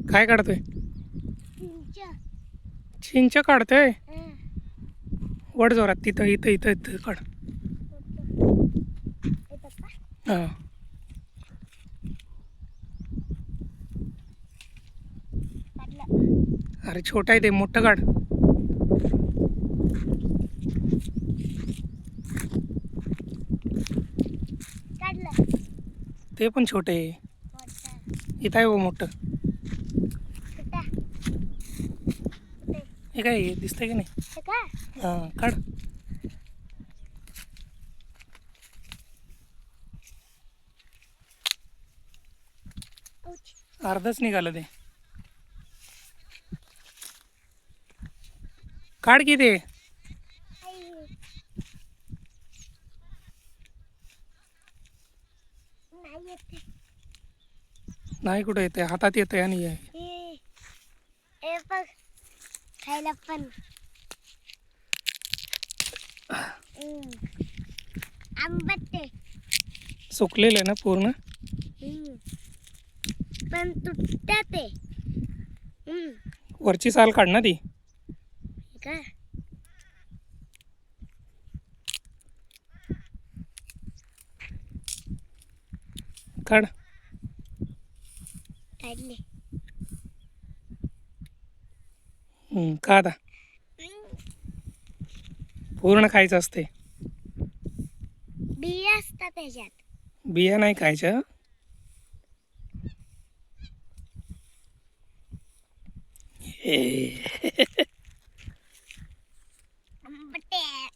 काय काढतोय? चिंच. चिंच काढतोय. हं. वड जोरात. तिथं इथं इथं इथं काढ. हे पप्पा हां. काढलं. अरे छोटा आहे ते, मोठं काढ. काढलं. ते पण छोटे आहे. मोठं. इथं आहे हो मोठं. कुठं? कुठे? हे काय आहे? दिसतंय की नाही? हे का? हां काढ. औच. अर्धच निघालं ते. काढ की ते. आई. नाही येते. नाही कुठं येते, हातात येते आणि आहे. हे हे बघ, खायला पण. आंबट आहे. सुकलेलं आहे ना पूर्ण? पण तुटतात ते. वरची साल काढ ना ती. हे का? काढ. काढले. का आता पूर्ण खायचं असते. बिया असतात त्याच्यात. बिया नाही खायच्या. आंबट आहे.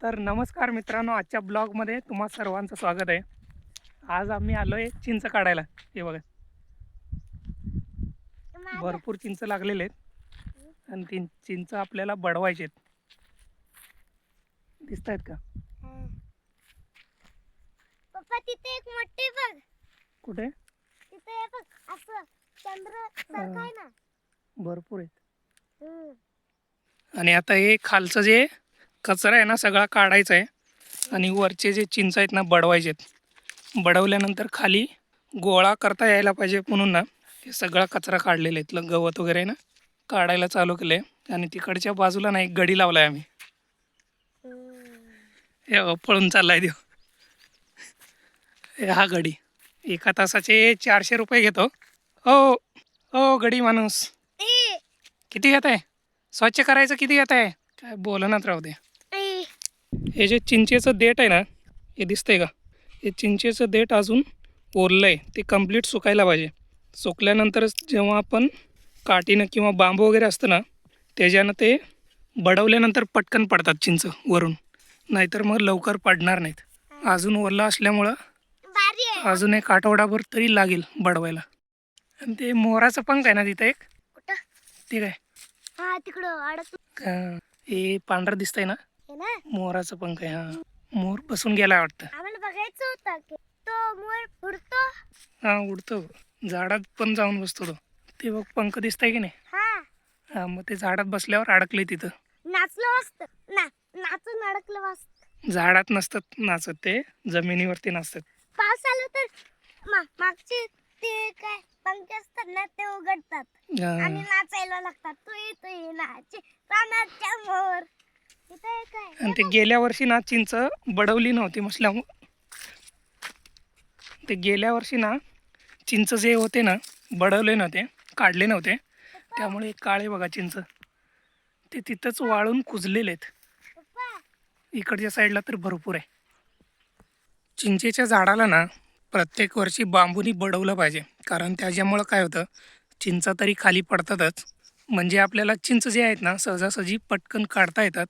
तर नमस्कार मित्रांनो, आजच्या ब्लॉगमध्ये तुम्हा सर्वांचं स्वागत आहे. आज आम्ही आलोय चिंच काढायला. हे बघा, माझं. भरपूर चिंच लागलेले आहेत आणि ती चिंच आपल्याला बडवायचे आहेत. दिसत आहेत का? पप्पा तिथे एक मोठी बघ. कुठे? तिथे हे बघ, असं चंद्र सारखं आहे ना. भरपूर आहेत. हम्म. आणि आता हे खालचं जे कचरा आहे ना सगळा काढायचा आहे आणि वरचे जे चिंच आहेत ना बडवायचे आहेत. बडवल्यानंतर खाली गोळा करता यायला पाहिजे म्हणून ना हे सगळा कचरा काढलेला आहे. इथलं गवत वगैरे आहे ना काढायला चालू केलं आहे. आणि तिकडच्या बाजूला ना एक गडी लावला आहे आम्ही. हे बघा, पळून चाललाय देव. हा गडी एका तासाचे 400 रुपये घेतो. हो हो गडी माणूस. किती घेत आहे? स्वच्छ करायचं किती घेत आहे? काय बोलण्यात राहू दे. हे जे चिंचेचं देठ आहे ना, हे दिसतंय का? हे चिंचेचं देठ अजून ओललं आहे, ते कंप्लीट सुकायला पाहिजे. सुकल्यानंतरच जेव्हा आपण काठीनं किंवा बांबू वगैरे असतं ना त्याच्यानं ते बडवल्यानंतर पटकन पडतात चिंच वरून, नाहीतर मग लवकर पडणार नाहीत. अजून ओलं असल्यामुळं अजून एक आठवडाभर तरी लागेल बडवायला. आणि ते मोराचं पंख आहे ना तिथं एक. कुठं? ठीक आहे. हा तिकडं अडक. हे पांढरं दिसतंय ना, हे ना मोराचं पंख आहे. हा मोर बसून गेला वाटतं. आम्हाला बघायचं होतं की तो मोर उडतो. हा उडतो, झाडात पण जाऊन बसतो तो. ते बघ पंख दिसतंय की नाही? हा हा मग ते झाडात बसल्यावर अडकले तिथं. नाचलं असतं ना, नाचून अडकलं असतं. झाडात नसतात नाचत, ते जमिनीवरती नाचतात. पाऊस आला तर मागचे ते काय पंख असतात ना ते उघडतात आणि नाचायला लागतात. तुई नाचे रानाच्या मोर. इथे काय? आणि ते गेल्या वर्षी ना चिंच बडवली नव्हती म्हटल्यामुळं, ते गेल्या वर्षी ना चिंच जे होते ना बडवले नव्हते, काढले नव्हते, त्यामुळे काळे बघा चिंच ते तिथंच वाळून कुजलेले आहेत. पप्पा इकडच्या साईडला तर भरपूर आहे. चिंचेच्या झाडाला ना प्रत्येक वर्षी बांबूनी बडवलं पाहिजे, कारण त्याच्यामुळं काय होतं, चिंचा तरी खाली पडतातच, म्हणजे आपल्याला चिंच जे आहेत ना सहजासहजी पटकन काढता येतात.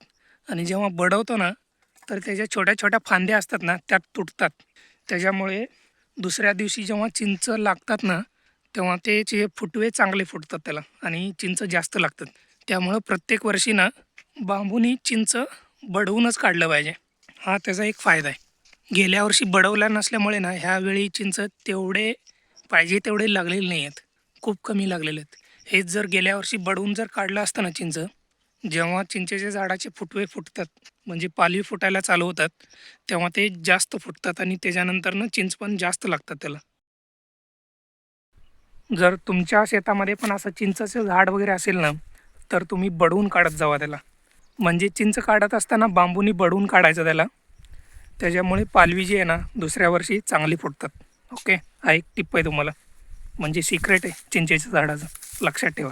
आणि जेव्हा बडवतो ना तर त्याच्या छोट्या छोट्या फांद्या असतात ना त्या तुटतात. त्याच्यामुळे दुसऱ्या दिवशी जेव्हा चिंच लागतात ना तेव्हा ते जे फुटवे चांगले फुटतात त्याला आणि चिंच जास्त लागतात. त्यामुळं प्रत्येक वर्षी ना बांबूनी चिंच बडवूनच काढलं पाहिजे. हा त्याचा एक फायदा आहे. गेल्या वर्षी बडवला नसल्यामुळे ना ह्यावेळी चिंच तेवढे पाहिजे तेवढे लागलेले नाही आहेत, खूप कमी लागलेले आहेत. हेच जर गेल्या वर्षी बडवून जर काढलं असतं ना चिंच, जेव्हा चिंचेच्या झाडाचे फुटवे फुटतात म्हणजे पालवी फुटायला चालू होतात तेव्हा ते जास्त फुटतात आणि त्याच्यानंतर ना चिंच पण जास्त लागतात त्याला. जर तुमच्या शेतामध्ये पण असं चिंचेचं झाड वगैरे असेल ना, तर तुम्ही बडवून काढत जावा त्याला. म्हणजे चिंच काढत असताना बांबूनी बडवून काढायचं त्याला. त्याच्यामुळे पालवी जी आहे ना दुसऱ्या वर्षी चांगली फुटतात. ओके, हा एक टिप आहे तुम्हाला, म्हणजे सिक्रेट आहे चिंचेच्या झाडाचं, लक्षात ठेवा.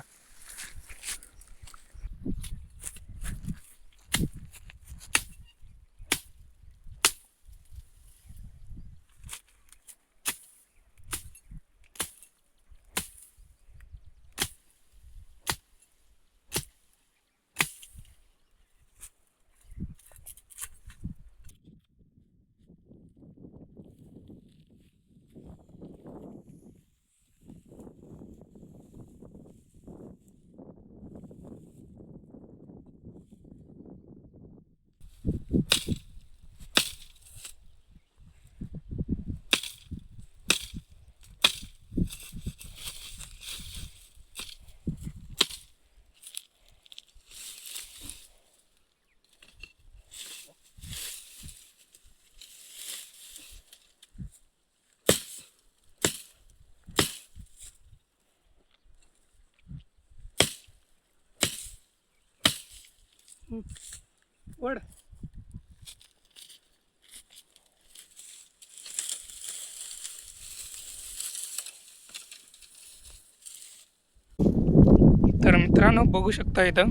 वड तर मित्रांनो बघू शकता इथं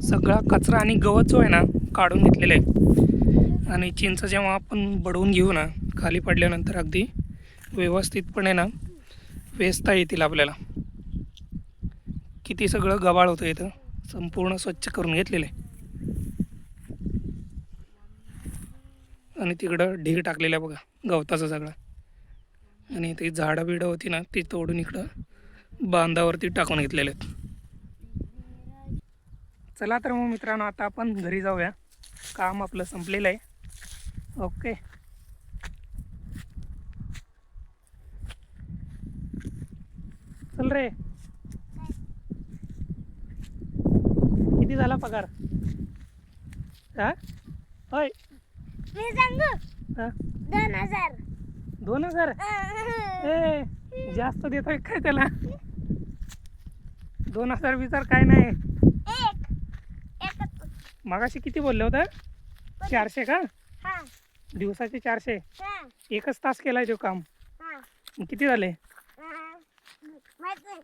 सगळा कचरा आणि गवत जो आहे ना काढून घेतलेला आहे. आणि चिंच जेव्हा आपण बडवून घेऊ ना खाली पडल्यानंतर अगदी व्यवस्थितपणे ना वेचता येतील आपल्याला. किती सगळं गबाळ होतं इथं, संपूर्ण स्वच्छ करून घेतलेलं आहे. आणि तिकडं ढीग टाकलेलं आहे बघा गवताचं सगळं. आणि ती झाडं बिडं होती ना ती तोडून इकडं बांधावरती टाकून घेतलेले आहेत. चला तर मग मित्रांनो आता आपण घरी जाऊया, काम आपलं संपलेलं आहे. ओके, चल रे. किती झाला पगार? हा होय, मी सांगू हा 2000. 2000? ए जास्त देतोय काय त्याला? 2000 विचार काय नाही. एकच. मगाशी किती बोलले होतं? 400 का? हा दिवसाचे 400? हा एकच तास केलाय तो काम. हा मग किती झाले? माहित नाही.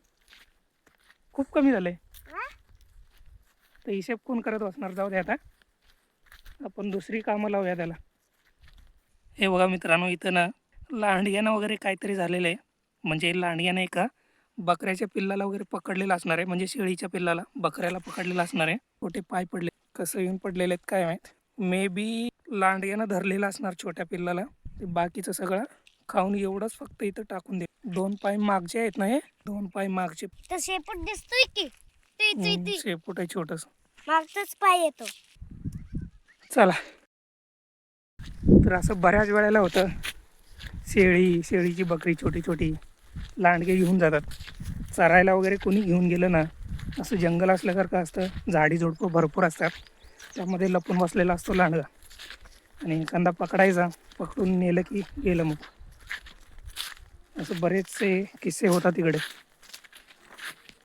खूप कमी झाले. हा? तर हिशेब कोण करत बसणार? जाऊ दे, आता आपण दुसरी कामं लावूया त्याला. हे बघा मित्रांनो इथं ना लांडग्यानं वगैरे काहीतरी झालेलं आहे. म्हणजे लांडग्यानं एका बकऱ्याच्या पिल्लाला वगैरे पकडलेलं असणार आहे, म्हणजे शेळीच्या पिल्लाला बकऱ्याला पकडलेलं असणार आहे. छोटे पाय पडले, कसं येऊन पडलेले आहेत काय माहीत. मे बी लांडग्यानं धरलेलं असणार छोट्या पिल्लाला. ते बाकीचं सगळं खाऊन एवढंच फक्त इथं टाकून दे. 2 पाय मागचे आहेत ना, हे 2 पाय मागचे. तर शेपूट दिसतोय की ती शेपूट आहे छोटस. मागचाच पाय येतो. चला, तर असं बऱ्याच वेळेला होतं. शेळीची बकरी छोटी छोटी लांडगे घेऊन जातात चरायला वगैरे. कोणी घेऊन गेलं ना, असं जंगल असल्यासारखं असतं, झाडी झुडपं भरपूर असतात, त्यामध्ये लपून बसलेला असतो लांडगा. आणि एखादा पकडायचा, पकडून नेलं की गेलं. मग असं बरेचसे किस्से होतात तिकडे.